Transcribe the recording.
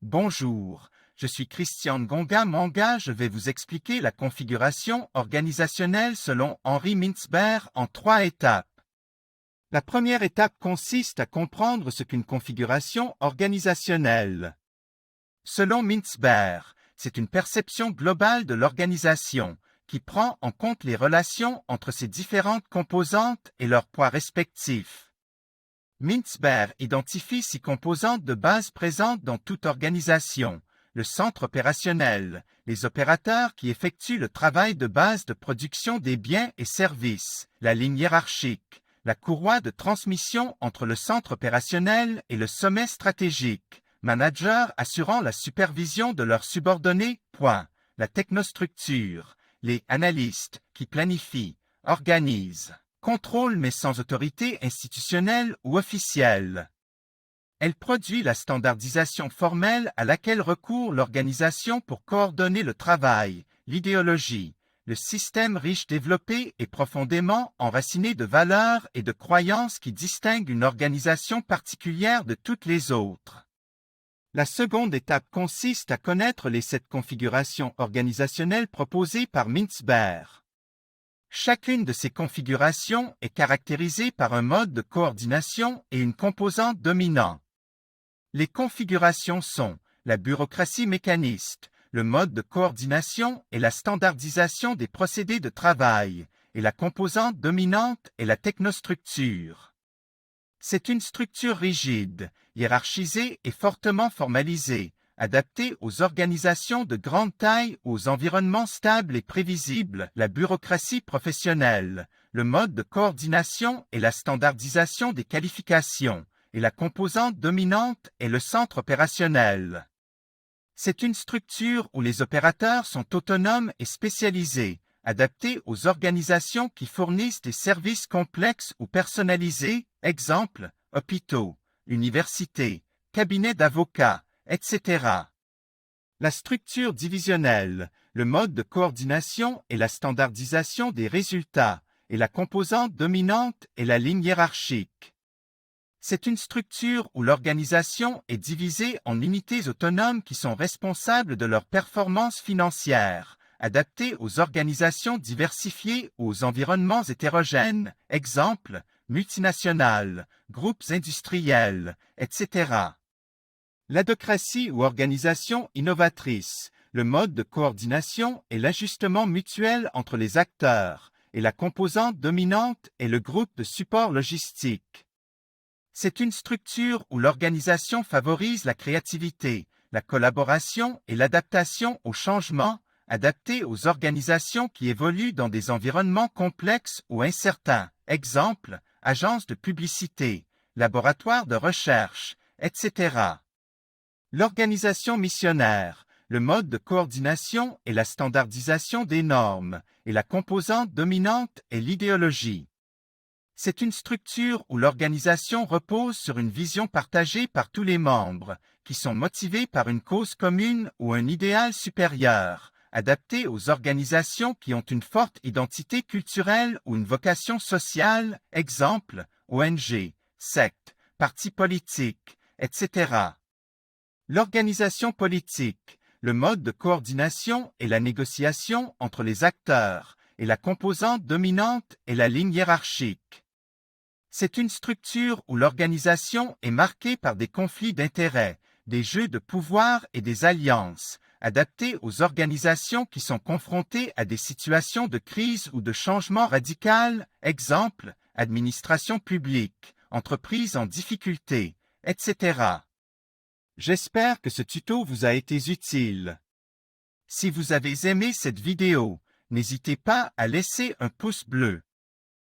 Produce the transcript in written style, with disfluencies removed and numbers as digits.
Bonjour, je suis Christian Ngonga Manga. Je vais vous expliquer la configuration organisationnelle selon Henri Mintzberg en 3 étapes. La première étape consiste à comprendre ce qu'une configuration organisationnelle. Selon Mintzberg, c'est une perception globale de l'organisation qui prend en compte les relations entre ses différentes composantes et leurs poids respectifs. Mintzberg identifie 6 composantes de base présentes dans toute organisation: le centre opérationnel, les opérateurs qui effectuent le travail de base de production des biens et services, la ligne hiérarchique, la courroie de transmission entre le centre opérationnel et le sommet stratégique, managers assurant la supervision de leurs subordonnés, la technostructure, les analystes qui planifient, organisent, contrôle mais sans autorité institutionnelle ou officielle. Elle produit la standardisation formelle à laquelle recourt l'organisation pour coordonner le travail, l'idéologie, le système riche développé et profondément enraciné de valeurs et de croyances qui distinguent une organisation particulière de toutes les autres. La seconde étape consiste à connaître les 7 configurations organisationnelles proposées par Mintzberg. Chacune de ces configurations est caractérisée par un mode de coordination et une composante dominante. Les configurations sont la bureaucratie mécaniste, le mode de coordination et la standardisation des procédés de travail, et la composante dominante est la technostructure. C'est une structure rigide, hiérarchisée et fortement formalisée, adaptée aux organisations de grande taille ou aux environnements stables et prévisibles, la bureaucratie professionnelle, le mode de coordination et la standardisation des qualifications, et la composante dominante est le centre opérationnel. C'est une structure où les opérateurs sont autonomes et spécialisés, adaptés aux organisations qui fournissent des services complexes ou personnalisés, exemple, hôpitaux, universités, cabinets d'avocats, etc. La structure divisionnelle, le mode de coordination et la standardisation des résultats, et la composante dominante est la ligne hiérarchique. C'est une structure où l'organisation est divisée en unités autonomes qui sont responsables de leur performance financière, adaptées aux organisations diversifiées ou aux environnements hétérogènes, exemple, multinationales, groupes industriels, etc. L'adhocratie ou organisation innovatrice, le mode de coordination et l'ajustement mutuel entre les acteurs, et la composante dominante est le groupe de support logistique. C'est une structure où l'organisation favorise la créativité, la collaboration et l'adaptation aux changements, adaptés aux organisations qui évoluent dans des environnements complexes ou incertains, exemple, agences de publicité, laboratoires de recherche, etc. L'organisation missionnaire, le mode de coordination et la standardisation des normes, et la composante dominante est l'idéologie. C'est une structure où l'organisation repose sur une vision partagée par tous les membres, qui sont motivés par une cause commune ou un idéal supérieur, adapté aux organisations qui ont une forte identité culturelle ou une vocation sociale, exemple, ONG, secte, partis politiques, etc. L'organisation politique, le mode de coordination et la négociation entre les acteurs, et la composante dominante est la ligne hiérarchique. C'est une structure où l'organisation est marquée par des conflits d'intérêts, des jeux de pouvoir et des alliances, adaptés aux organisations qui sont confrontées à des situations de crise ou de changement radical, exemple, administration publique, entreprises en difficulté, etc. J'espère que ce tuto vous a été utile. Si vous avez aimé cette vidéo, n'hésitez pas à laisser un pouce bleu.